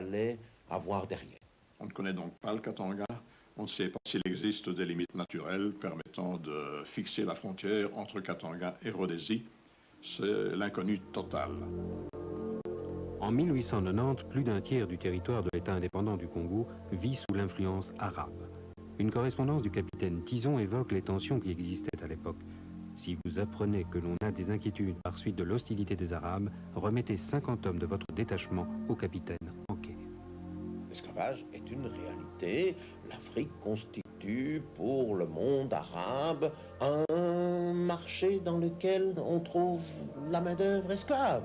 allait avoir derrière. On ne connaît donc pas le Katanga. On ne sait pas s'il existe des limites naturelles permettant de fixer la frontière entre Katanga et Rhodésie. C'est l'inconnu total. En 1890, plus d'un tiers du territoire de l'État indépendant du Congo vit sous l'influence arabe. Une correspondance du capitaine Tison évoque les tensions qui existaient à l'époque. Si vous apprenez que l'on a des inquiétudes par suite de l'hostilité des Arabes, remettez 50 hommes de votre détachement au capitaine en quai. L'esclavage est une réalité. L'Afrique constitue pour le monde arabe un marché dans lequel on trouve la main-d'œuvre esclave.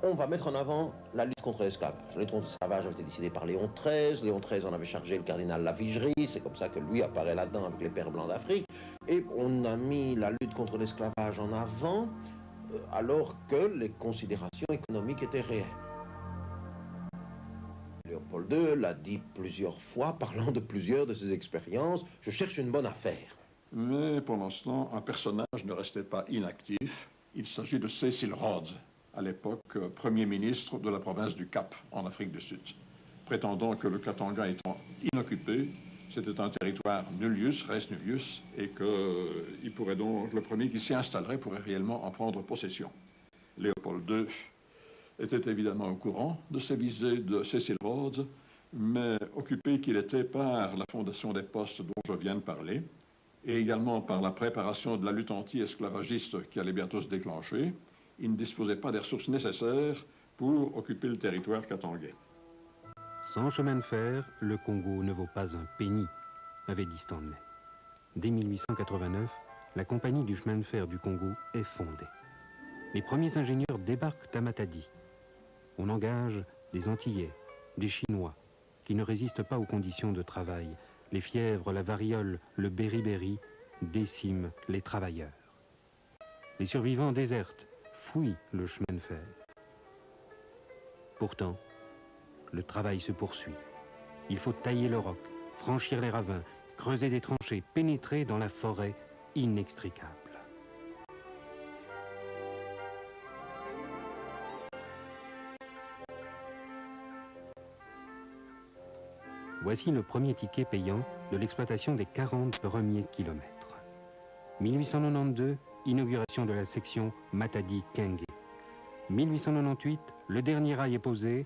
On va mettre en avant la lutte contre l'esclavage. La lutte contre l'esclavage avait été décidée par Léon XIII. Léon XIII en avait chargé le cardinal Lavigerie. C'est comme ça que lui apparaît là-dedans avec les Pères Blancs d'Afrique. Et on a mis la lutte contre l'esclavage en avant alors que les considérations économiques étaient réelles. Léopold II l'a dit plusieurs fois, parlant de plusieurs de ses expériences, je cherche une bonne affaire. Mais pour l'instant, un personnage ne restait pas inactif. Il s'agit de Cecil Rhodes, à l'époque Premier ministre de la province du Cap, en Afrique du Sud. Prétendant que le Katanga étant inoccupé, c'était un territoire nullius, res nullius, et qu'il pourrait donc, le premier qui s'y installerait pourrait réellement en prendre possession. Léopold II était évidemment au courant de ces visées de Cecil Rhodes, mais occupé qu'il était par la fondation des postes dont je viens de parler, et également par la préparation de la lutte anti-esclavagiste qui allait bientôt se déclencher, il ne disposait pas des ressources nécessaires pour occuper le territoire katangais. Sans chemin de fer, le Congo ne vaut pas un penny, avait dit Stanley. Dès 1889, la compagnie du chemin de fer du Congo est fondée. Les premiers ingénieurs débarquent à Matadi. On engage des Antillais, des Chinois, qui ne résistent pas aux conditions de travail. Les fièvres, la variole, le beriberi déciment les travailleurs. Les survivants désertent, fouillent le chemin de fer. Pourtant, le travail se poursuit. Il faut tailler le roc, franchir les ravins, creuser des tranchées, pénétrer dans la forêt inextricable. Voici le premier ticket payant de l'exploitation des 40 premiers kilomètres. 1892, inauguration de la section Matadi-Kenge. 1898, le dernier rail est posé.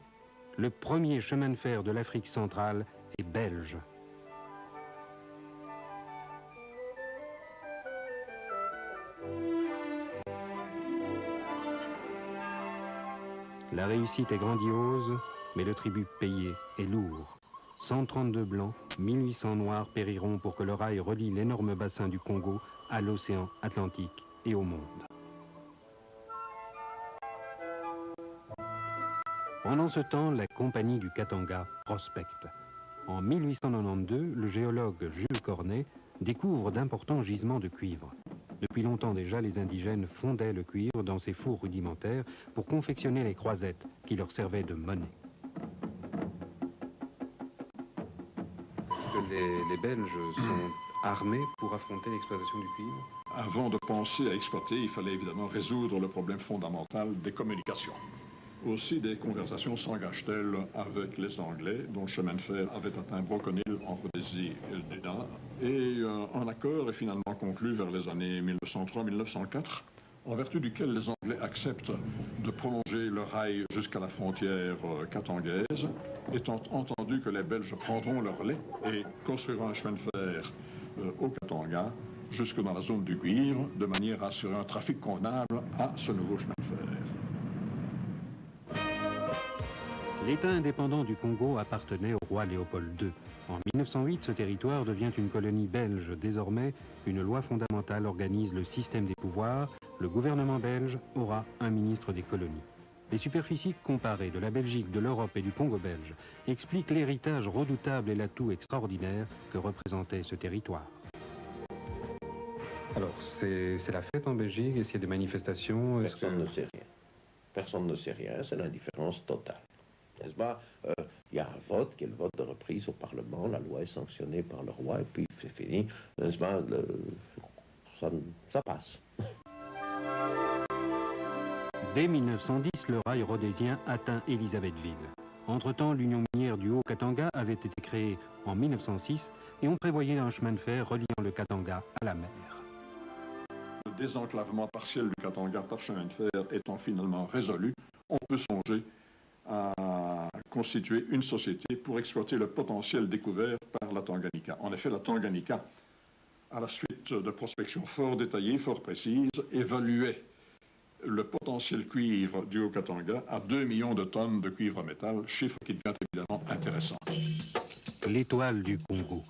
Le premier chemin de fer de l'Afrique centrale est belge. La réussite est grandiose, mais le tribut payé est lourd. 132 blancs, 1800 noirs périront pour que le rail relie l'énorme bassin du Congo à l'océan Atlantique et au monde. Pendant ce temps, la compagnie du Katanga prospecte. En 1892, le géologue Jules Cornet découvre d'importants gisements de cuivre. Depuis longtemps déjà, les indigènes fondaient le cuivre dans ces fours rudimentaires pour confectionner les croisettes qui leur servaient de monnaie. Est-ce que les Belges sont armés pour affronter l'exploitation du cuivre? Avant de penser à exploiter, il fallait évidemment résoudre le problème fondamental des communications. Aussi, des conversations s'engagent-elles avec les Anglais, dont le chemin de fer avait atteint Broken Hill en Rhodésie et le Dédain. Et un accord est finalement conclu vers les années 1903-1904, en vertu duquel les Anglais acceptent de prolonger le rail jusqu'à la frontière katangaise, étant entendu que les Belges prendront leur relais et construiront un chemin de fer au Katanga, jusque dans la zone du cuivre, de manière à assurer un trafic convenable à ce nouveau chemin de fer. L'État indépendant du Congo appartenait au roi Léopold II. En 1908, ce territoire devient une colonie belge. Désormais, une loi fondamentale organise le système des pouvoirs. Le gouvernement belge aura un ministre des colonies. Les superficies comparées de la Belgique, de l'Europe et du Congo belge expliquent l'héritage redoutable et l'atout extraordinaire que représentait ce territoire. Alors, c'est la fête en Belgique? Est-ce qu'il y a des manifestations? Personne ne sait rien. Personne ne sait rien, c'est l'indifférence totale. N'est-ce pas? Il y a un vote qui est le vote de reprise au Parlement, la loi est sanctionnée par le roi et puis c'est fini. N'est-ce pas? Ça passe. Dès 1910, le rail rhodésien atteint Élisabethville. Entre-temps, l'Union minière du Haut-Katanga avait été créée en 1906 et on prévoyait un chemin de fer reliant le Katanga à la mer. Le désenclavement partiel du Katanga par chemin de fer étant finalement résolu, on peut songer à constituer une société pour exploiter le potentiel découvert par la Tanganyika. En effet, la Tanganyika, à la suite de prospections fort détaillées, fort précises, évaluait le potentiel cuivre du Haut-Katanga à 2 millions de tonnes de cuivre métal, chiffre qui devient évidemment intéressant. L'étoile du Congo,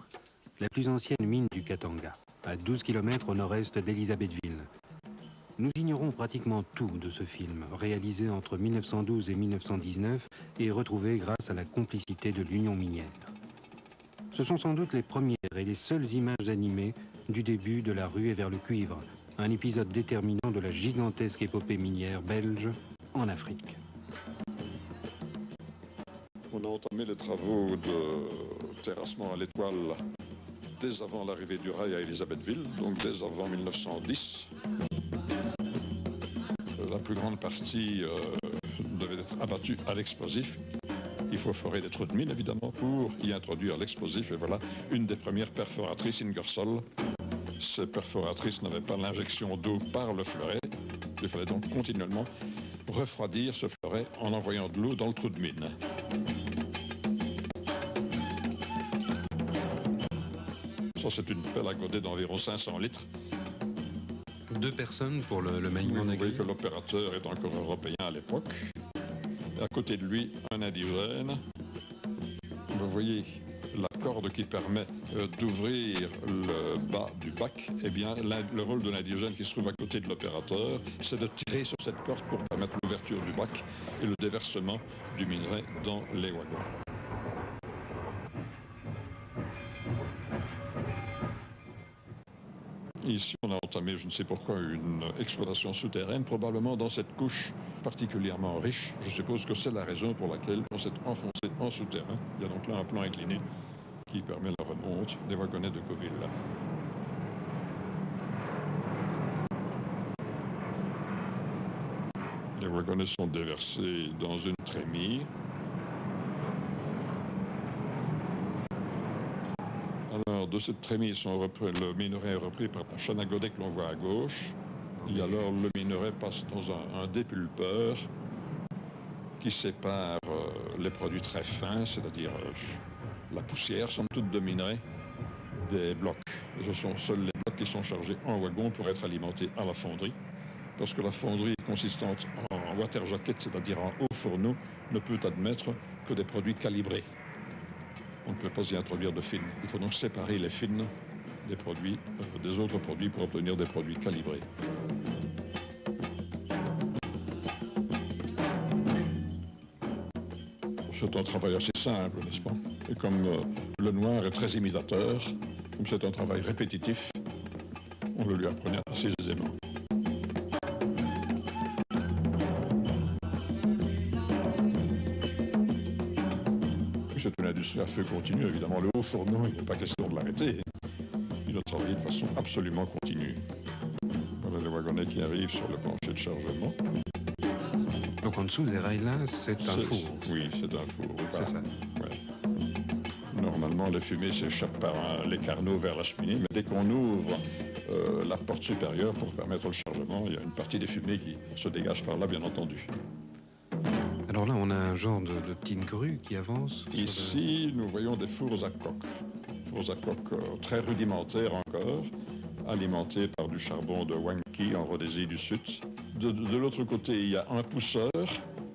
la plus ancienne mine du Katanga, à 12 km au nord-est d'Élisabethville. Nous ignorons pratiquement tout de ce film, réalisé entre 1912 et 1919 et retrouvé grâce à la complicité de l'Union minière. Ce sont sans doute les premières et les seules images animées du début de la ruée vers le cuivre, un épisode déterminant de la gigantesque épopée minière belge en Afrique. On a entamé les travaux de terrassement à l'étoile dès avant l'arrivée du rail à Élisabethville, donc dès avant 1910. La plus grande partie devait être abattue à l'explosif. Il faut forer des trous de mine, évidemment, pour y introduire l'explosif. Et voilà une des premières perforatrices Ingersoll. Ces perforatrices n'avaient pas l'injection d'eau par le fleuret. Il fallait donc continuellement refroidir ce fleuret en envoyant de l'eau dans le trou de mine. Ça, c'est une pelle à godet d'environ 500 litres. 2 personnes pour le maniement Vous d'un voyez cuivre. que l'opérateur est encore européen à l'époque. À côté de lui, un indigène. Vous voyez la corde qui permet d'ouvrir le bas du bac. Eh bien, le rôle de l'indigène qui se trouve à côté de l'opérateur, c'est de tirer sur cette corde pour permettre l'ouverture du bac et le déversement du minerai dans les wagons. Ici, on a entamé, je ne sais pourquoi, une exploitation souterraine, probablement dans cette couche particulièrement riche. Je suppose que c'est la raison pour laquelle on s'est enfoncé en souterrain. Il y a donc là un plan incliné qui permet la remonte des wagonnets de Coville. Les wagonnets sont déversés dans une trémie. Alors, de cette trémie, le minerai est repris par la chaîne à godet que l'on voit à gauche. Et alors, le minerai passe dans un dépulpeur qui sépare les produits très fins, c'est-à-dire la poussière, somme toute, de minerai, des blocs. Et ce sont seuls les blocs qui sont chargés en wagon pour être alimentés à la fonderie. Parce que la fonderie consistante en water jacket, c'est-à-dire en haut fourneau, ne peut admettre que des produits calibrés. On ne peut pas y introduire de fines. Il faut donc séparer les fines des produits, des autres produits pour obtenir des produits calibrés. C'est un travail assez simple, n'est-ce pas? Et comme le noir est très imitateur, comme c'est un travail répétitif, on le lui apprenait assez aisément. C'est une industrie à feu continu, évidemment. Le haut fourneau, il n'est pas question de l'arrêter. Il doit travailler de façon absolument continue. Voilà les wagonnets qui arrivent sur le plancher de chargement. Donc en dessous des rails là, c'est un four. Oui, c'est un four. C'est ça. Ouais. Normalement, les fumées s'échappent par les carnaux vers la cheminée, mais dès qu'on ouvre la porte supérieure pour permettre le chargement, il y a une partie des fumées qui se dégage par là, bien entendu. Alors là, on a un genre de petite grue qui avance. Ici, nous voyons des fours à coque. Fours à coque très rudimentaires encore, alimentés par du charbon de Wanki en Rhodésie du Sud. De l'autre côté, il y a un pousseur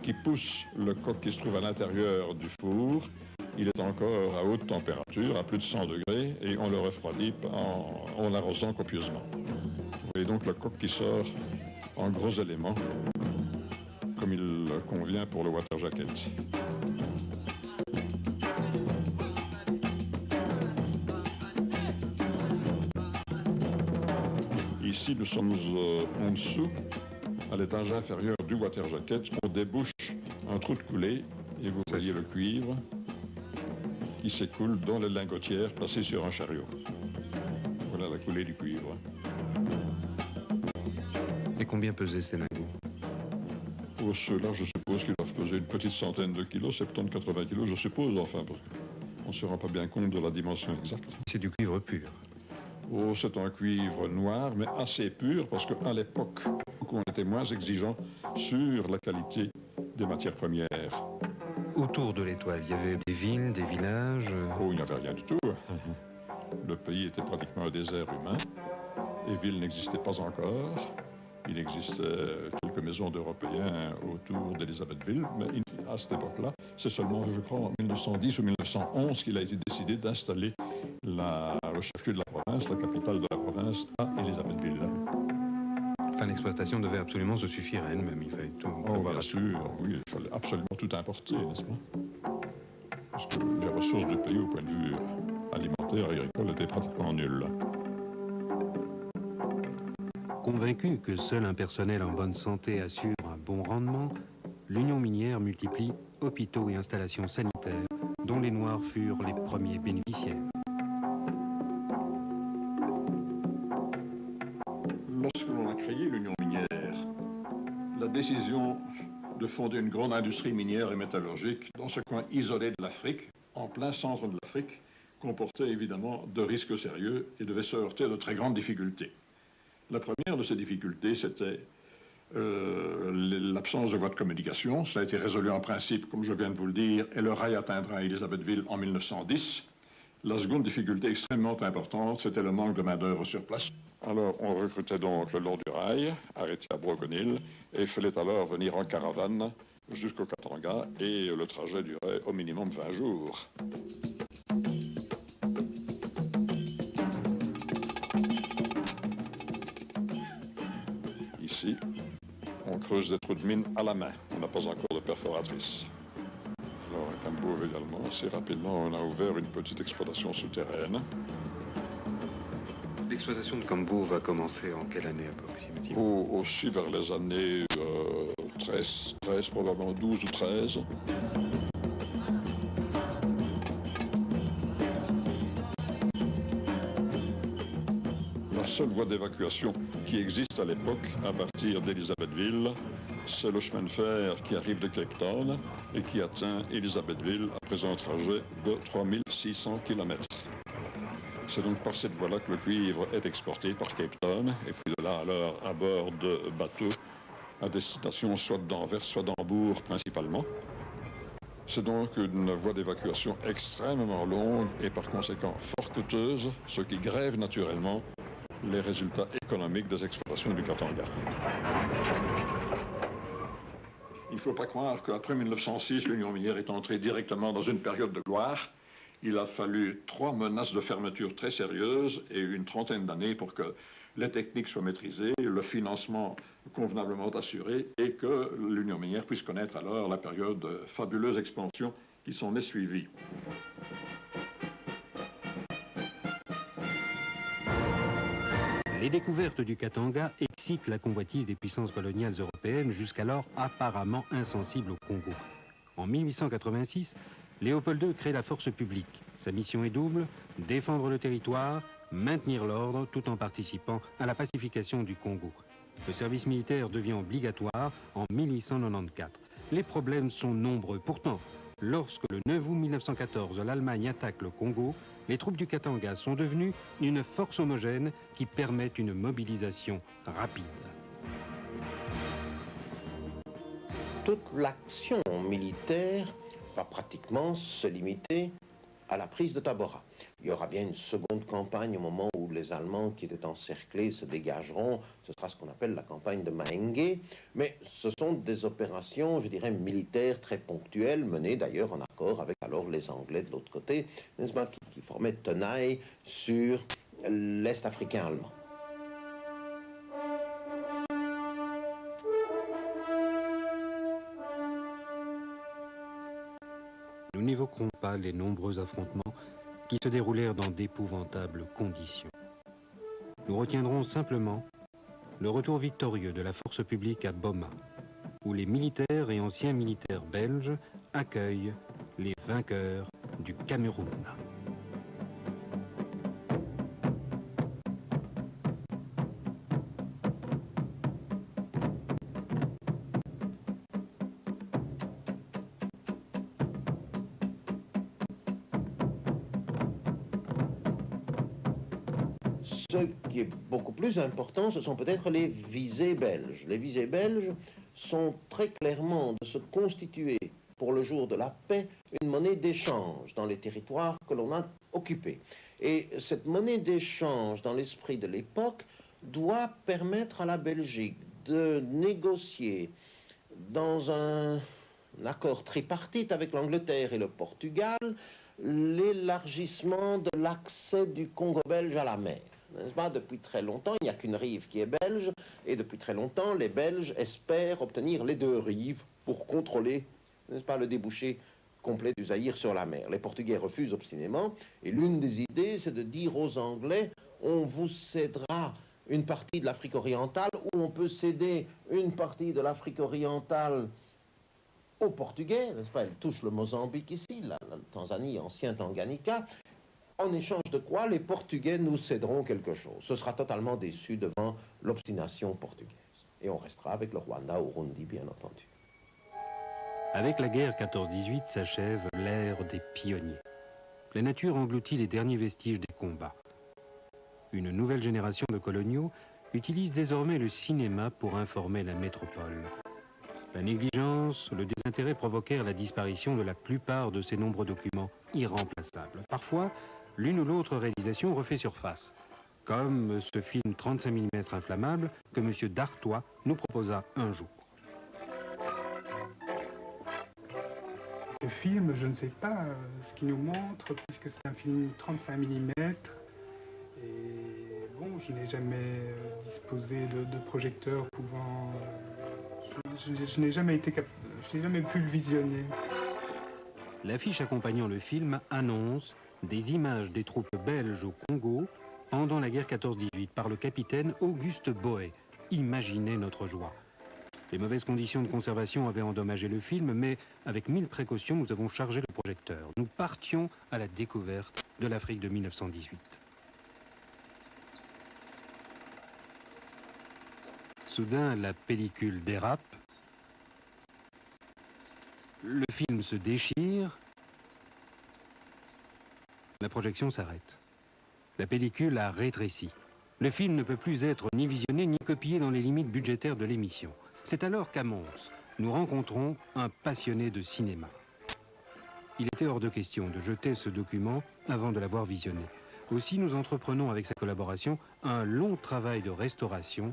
qui pousse le coq qui se trouve à l'intérieur du four. Il est encore à haute température, à plus de 100 degrés, et on le refroidit en l'arrosant copieusement. Vous voyez donc le coq qui sort en gros éléments, comme il convient pour le water jacket. Ici, nous sommes en dessous, à l'étage inférieur du water jacket. On débouche un trou de coulée et vous voyez le cuivre qui s'écoule dans les lingotières placées sur un chariot. Voilà la coulée du cuivre. Et combien pesaient ces lingots? Pour ceux-là, je suppose qu'ils doivent pesait une petite centaine de kilos, 70-80 kilos, je suppose, enfin, parce qu'on ne se rend pas bien compte de la dimension exacte. C'est du cuivre pur. Oh, c'est un cuivre noir, mais assez pur, parce qu'à l'époque, on était moins exigeant sur la qualité des matières premières. Autour de l'étoile, il y avait des villes, des villages. Oh, il n'y avait rien du tout. Le pays était pratiquement un désert humain. Les villes n'existaient pas encore. Il existait quelques maisons d'Européens autour d'Élisabethville, mais à cette époque-là, c'est seulement, je crois, en 1910 ou 1911 qu'il a été décidé d'installer le chef-lieu de la province, la capitale de la province, à Élisabethville. Enfin, l'exploitation devait absolument se suffire à elle-même. Il fallait tout Oh, bien sûr, oui, il fallait absolument tout importer, n'est-ce pas? Parce que les ressources du pays, au point de vue alimentaire et agricole, étaient pratiquement nulles. Convaincu que seul un personnel en bonne santé assure un bon rendement, l'Union minière multiplie hôpitaux et installations sanitaires, dont les Noirs furent les premiers bénéficiaires. Lorsque l'on a créé l'Union minière, la décision de fonder une grande industrie minière et métallurgique dans ce coin isolé de l'Afrique, en plein centre de l'Afrique, comportait évidemment de risques sérieux et devait se heurter à de très grandes difficultés. La première de ces difficultés, c'était l'absence de voie de communication. Ça a été résolu en principe, comme je viens de vous le dire, et le rail atteindra Élisabethville en 1910. La seconde difficulté extrêmement importante, c'était le manque de main-d'œuvre sur place. Alors, on recrutait donc le long du rail, arrêté à Brogonil, et il fallait alors venir en caravane jusqu'au Katanga, et le trajet durait au minimum 20 jours. Ici, on creuse des trous de mine à la main. On n'a pas encore de perforatrice. Alors, à Kambouve également, assez rapidement, on a ouvert une petite exploitation souterraine. L'exploitation de Kambouve va commencer en quelle année approximativement? Aussi vers les années 13, probablement 12 ou 13. La seule voie d'évacuation qui existe à l'époque, à partir d'Élisabethville, c'est le chemin de fer qui arrive de Cape Town et qui atteint Élisabethville après un trajet de 3600 km. C'est donc par cette voie-là que le cuivre est exporté par Cape Town, et puis de là alors à bord de bateaux à destination soit d'Anvers, soit d'Hambourg principalement. C'est donc une voie d'évacuation extrêmement longue et par conséquent fort coûteuse, ce qui grève naturellement les résultats économiques des exploitations du Katanga. Il ne faut pas croire qu'après 1906, l'Union minière est entrée directement dans une période de gloire. Il a fallu 3 menaces de fermeture très sérieuses et une trentaine d'années pour que les techniques soient maîtrisées, le financement convenablement assuré et que l'Union minière puisse connaître alors la période de fabuleuse expansion qui s'en est suivie. Les découvertes du Katanga excitent la convoitise des puissances coloniales européennes jusqu'alors apparemment insensibles au Congo. En 1886, Léopold II crée la force publique. Sa mission est double, défendre le territoire, maintenir l'ordre tout en participant à la pacification du Congo. Le service militaire devient obligatoire en 1894. Les problèmes sont nombreux. Pourtant, lorsque le 9 août 1914, l'Allemagne attaque le Congo, les troupes du Katanga sont devenues une force homogène qui permet une mobilisation rapide. Toute l'action militaire va pratiquement se limiter à la prise de Tabora. Il y aura bien une seconde campagne au moment où les Allemands qui étaient encerclés se dégageront. Ce sera ce qu'on appelle la campagne de Mahenge. Mais ce sont des opérations, je dirais, militaires très ponctuelles, menées d'ailleurs en accord avec alors les Anglais de l'autre côté, n'est-ce pas, qui formaient tenaille sur l'Est africain allemand. Nous n'évoquerons pas les nombreux affrontements qui se déroulèrent dans d'épouvantables conditions. Nous retiendrons simplement le retour victorieux de la force publique à Boma, où les militaires et anciens militaires belges accueillent les vainqueurs du Cameroun. ce qui est beaucoup plus important, ce sont peut-être les visées belges. Les visées belges sont très clairement de se constituer pour le jour de la paix une monnaie d'échange dans les territoires que l'on a occupés. Et cette monnaie d'échange dans l'esprit de l'époque doit permettre à la Belgique de négocier dans un accord tripartite avec l'Angleterre et le Portugal l'élargissement de l'accès du Congo belge à la mer. N'est-ce pas? Depuis très longtemps, il n'y a qu'une rive qui est belge, et depuis très longtemps, les Belges espèrent obtenir les deux rives pour contrôler, n'est-ce pas, le débouché complet du Zaïre sur la mer. Les Portugais refusent obstinément, et l'une des idées, c'est de dire aux Anglais, on vous cédera une partie de l'Afrique orientale, ou on peut céder une partie de l'Afrique orientale aux Portugais, n'est-ce pas? Elle touche le Mozambique ici, la Tanzanie, ancien Tanganyika, en échange de quoi les Portugais nous céderont quelque chose. Ce sera totalement déçu devant l'obstination portugaise. Et on restera avec le Rwanda au Burundi, bien entendu. Avec la guerre 14-18 s'achève l'ère des pionniers. La nature engloutit les derniers vestiges des combats. Une nouvelle génération de coloniaux utilise désormais le cinéma pour informer la métropole. La négligence, le désintérêt provoquèrent la disparition de la plupart de ces nombreux documents irremplaçables. Parfois, l'une ou l'autre réalisation refait surface, comme ce film 35 mm inflammable que M. Dartois nous proposa un jour. Ce film, je ne sais pas ce qu'il nous montre, puisque c'est un film 35 mm. Et bon, je n'ai jamais disposé de projecteur pouvant... je n'ai jamais pu le visionner. L'affiche accompagnant le film annonce des images des troupes belges au Congo pendant la guerre 14-18 par le capitaine Auguste Boët. Imaginez notre joie. Les mauvaises conditions de conservation avaient endommagé le film, mais avec 1000 précautions, nous avons chargé le projecteur. Nous partions à la découverte de l'Afrique de 1918. Soudain, la pellicule dérape. Le film se déchire. La projection s'arrête. La pellicule a rétréci. Le film ne peut plus être ni visionné ni copié dans les limites budgétaires de l'émission. C'est alors qu'à Mons, nous rencontrons un passionné de cinéma. Il était hors de question de jeter ce document avant de l'avoir visionné. Aussi, nous entreprenons avec sa collaboration un long travail de restauration,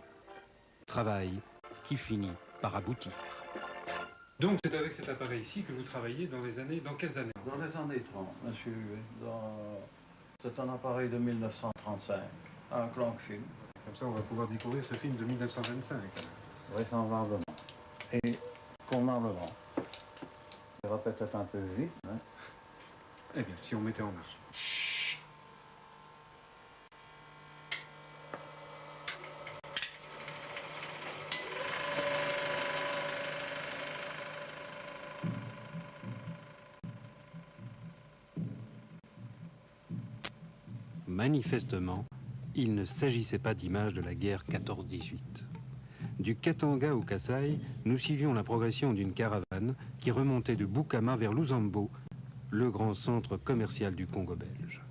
travail qui finit par aboutir. Donc c'est avec cet appareil-ci que vous travaillez dans quelles années? Dans les années 30, monsieur. C'est un appareil de 1935, un clank film. Comme ça, on va pouvoir découvrir ce film de 1925. Vraisemblablement. Et convenablement. Ça va peut-être un peu vite, hein? Eh bien, si on mettait en marche. Manifestement, il ne s'agissait pas d'images de la guerre 14-18. Du Katanga au Kasaï, nous suivions la progression d'une caravane qui remontait de Bukama vers Luzambo, le grand centre commercial du Congo belge.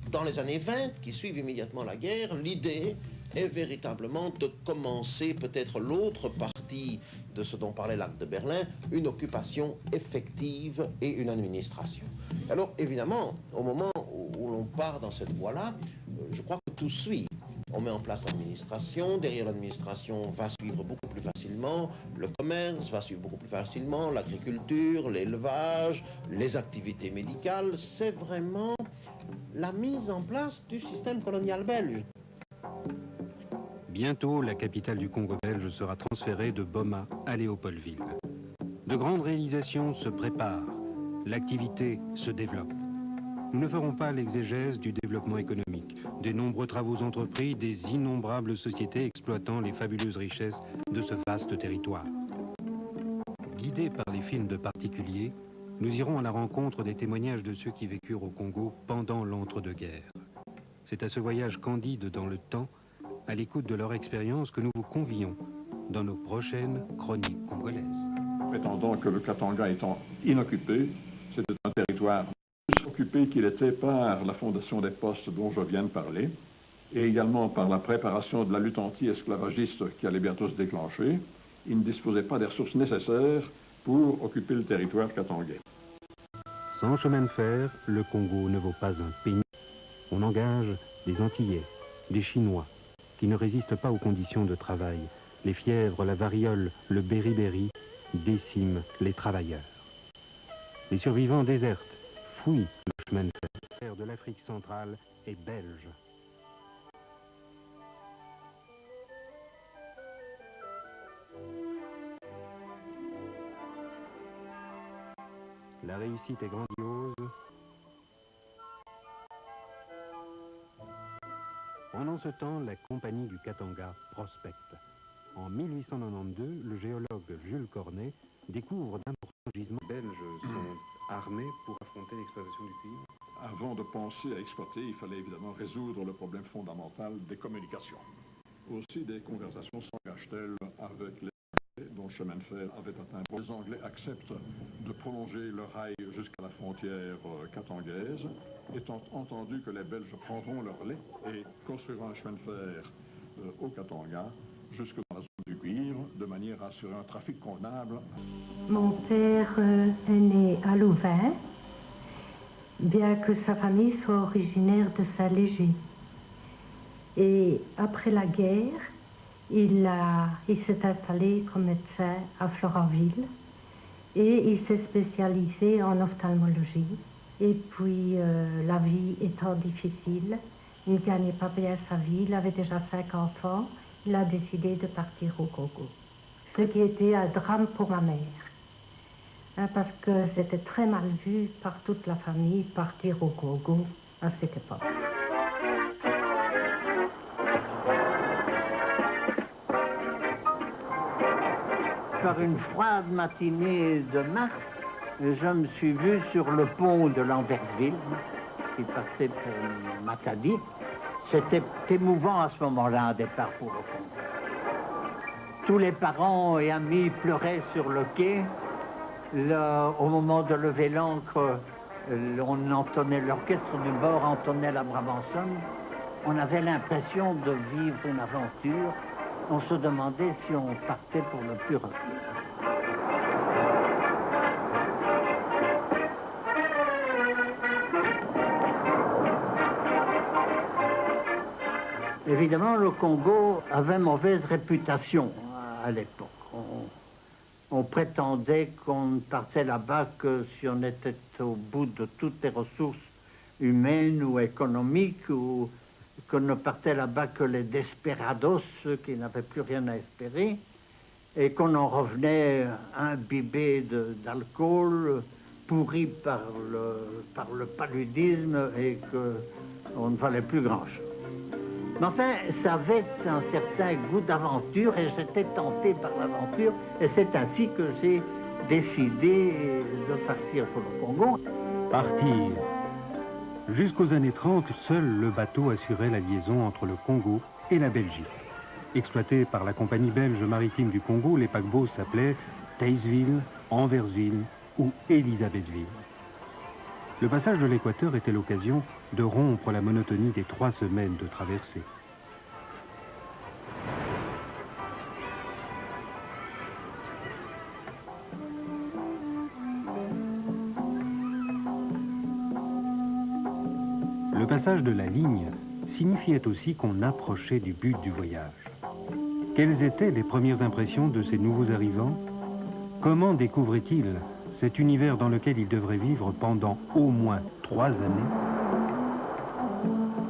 Dans les années 20, qui suivent immédiatement la guerre, l'idée est véritablement de commencer peut-être l'autre partie de ce dont parlait l'acte de Berlin, une occupation effective et une administration. Alors évidemment, au moment où l'on part dans cette voie-là, je crois que tout suit. On met en place l'administration, derrière l'administration va suivre beaucoup plus facilement le commerce, va suivre beaucoup plus facilement l'agriculture, l'élevage, les activités médicales. C'est vraiment la mise en place du système colonial belge. Bientôt, la capitale du Congo belge sera transférée de Boma à Léopoldville. De grandes réalisations se préparent, l'activité se développe. Nous ne ferons pas l'exégèse du développement économique, des nombreux travaux entrepris, des innombrables sociétés exploitant les fabuleuses richesses de ce vaste territoire. Guidés par les films de particuliers, nous irons à la rencontre des témoignages de ceux qui vécurent au Congo pendant l'entre-deux-guerres. C'est à ce voyage candide dans le temps, à l'écoute de leur expérience, que nous vous convions dans nos prochaines chroniques congolaises. Prétendant que le Katanga étant inoccupé, c'était un territoire plus occupé qu'il était par la fondation des postes dont je viens de parler, et également par la préparation de la lutte anti-esclavagiste qui allait bientôt se déclencher. Il ne disposait pas des ressources nécessaires pour occuper le territoire katangais. Sans chemin de fer, le Congo ne vaut pas un penny. On engage des Antillais, des Chinois, qui ne résistent pas aux conditions de travail. Les fièvres, la variole, le beriberi déciment les travailleurs. Les survivants désertent, fouillent le chemin de fer de l'Afrique centrale et belge. La réussite est grandiose. Pendant ce temps, la compagnie du Katanga prospecte. En 1892, le géologue Jules Cornet découvre d'importants gisements. Les Belges sont armés pour affronter l'exploitation du cuivre. Avant de penser à exploiter, il fallait évidemment résoudre le problème fondamental des communications. Aussi, des conversations s'engagent-elles avec les Anglais, dont le chemin de fer avait atteint. Les Anglais acceptent de prolonger le rail jusqu'à la frontière katangaise, étant entendu que les Belges prendront leur lait et construiront un chemin de fer au Katanga, jusque dans la zone du cuivre, de manière à assurer un trafic convenable. Mon père est né à Louvain, bien que sa famille soit originaire de Saint-Léger. Et après la guerre, il s'est installé comme médecin à Florenville et il s'est spécialisé en ophtalmologie. Et puis, la vie étant difficile, il ne gagnait pas bien sa vie, il avait déjà 5 enfants, il a décidé de partir au Congo. Ce qui était un drame pour ma mère, hein, parce que c'était très mal vu par toute la famille partir au Congo à cette époque. Par une froide matinée de mars, je me suis vu sur le pont de Lambersville, qui partait pour Matadi. C'était émouvant à ce moment-là, un départ pour le Congo. Tous les parents et amis pleuraient sur le quai. Au moment de lever l'ancre, on entonnait l'orchestre du bord, entonnait la Brabançonne. On avait l'impression de vivre une aventure. On se demandait si on partait pour le plus retour. Évidemment, le Congo avait mauvaise réputation à l'époque. On prétendait qu'on partait là-bas que si on était au bout de toutes les ressources humaines ou économiques, ou qu'on ne partait là-bas que les desperados, ceux qui n'avaient plus rien à espérer, et qu'on en revenait imbibé d'alcool, pourri par le paludisme, et qu'on ne valait plus grand-chose. Mais enfin, ça avait un certain goût d'aventure et j'étais tenté par l'aventure. Et c'est ainsi que j'ai décidé de partir pour le Congo. Partir. Jusqu'aux années 30, seul le bateau assurait la liaison entre le Congo et la Belgique. Exploité par la compagnie belge maritime du Congo, les paquebots s'appelaient Theisville, Anversville ou Elisabethville. Le passage de l'équateur était l'occasion de rompre la monotonie des 3 semaines de traversée. Le passage de la ligne signifiait aussi qu'on approchait du but du voyage. Quelles étaient les premières impressions de ces nouveaux arrivants? Comment découvraient-ils cet univers dans lequel ils devraient vivre pendant au moins 3 années?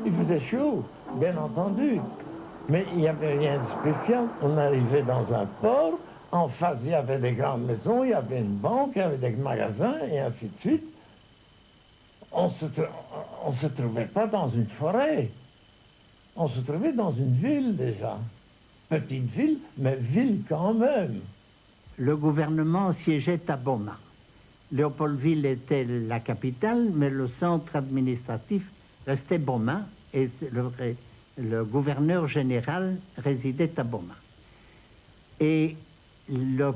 Il faisait chaud, bien entendu, mais il n'y avait rien de spécial. On arrivait dans un port, en face il y avait des grandes maisons, il y avait une banque, il y avait des magasins, et ainsi de suite. On se trouvait pas dans une forêt, on se trouvait dans une ville déjà. Petite ville, mais ville quand même. Le gouvernement siégeait à Boma. Léopoldville était la capitale, mais le centre administratif restait Boma, et le gouverneur général résidait à Boma. Et les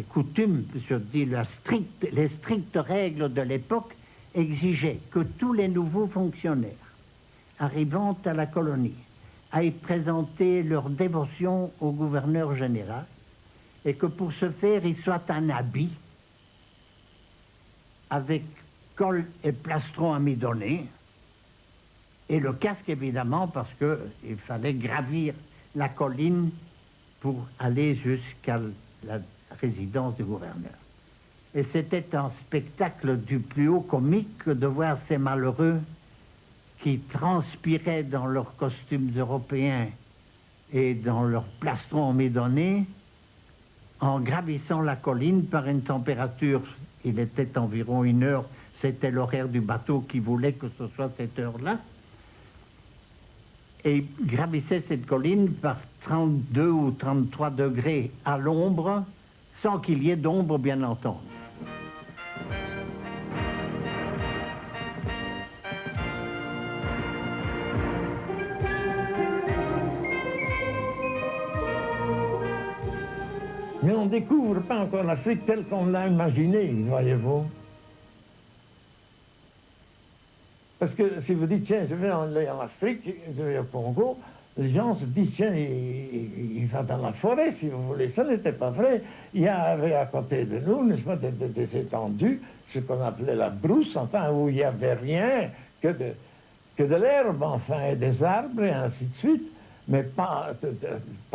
coutumes, je dis les strictes règles de l'époque exigeaient que tous les nouveaux fonctionnaires arrivant à la colonie aillent présenter leur dévotion au gouverneur général et que pour ce faire, ils soient en habit avec col et plastron amidonné et le casque évidemment parce qu'il fallait gravir la colline pour aller jusqu'à la résidence du gouverneur. Et c'était un spectacle du plus haut comique de voir ces malheureux qui transpiraient dans leurs costumes européens et dans leurs plastrons amidonnés en gravissant la colline par une température, il était environ 1 heure, c'était l'horaire du bateau qui voulait que ce soit cette heure-là, et ils gravissaient cette colline par 32 ou 33 degrés à l'ombre, sans qu'il y ait d'ombre, bien entendu. Mais on ne découvre pas encore l'Afrique telle qu'on l'a imaginée, voyez-vous. Parce que si vous dites, tiens, je vais en Afrique, je vais au Congo, les gens se disent, tiens, il va dans la forêt, si vous voulez. Ça n'était pas vrai. Il y avait à côté de nous, n'est-ce pas, des étendues, ce qu'on appelait la brousse, enfin, où il n'y avait rien que de l'herbe, enfin, et des arbres, et ainsi de suite. Mais pas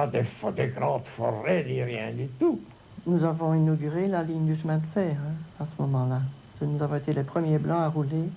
des grandes forêts, ni rien du tout. Nous avons inauguré la ligne du chemin de fer à ce moment-là. Nous avons été les premiers Blancs à rouler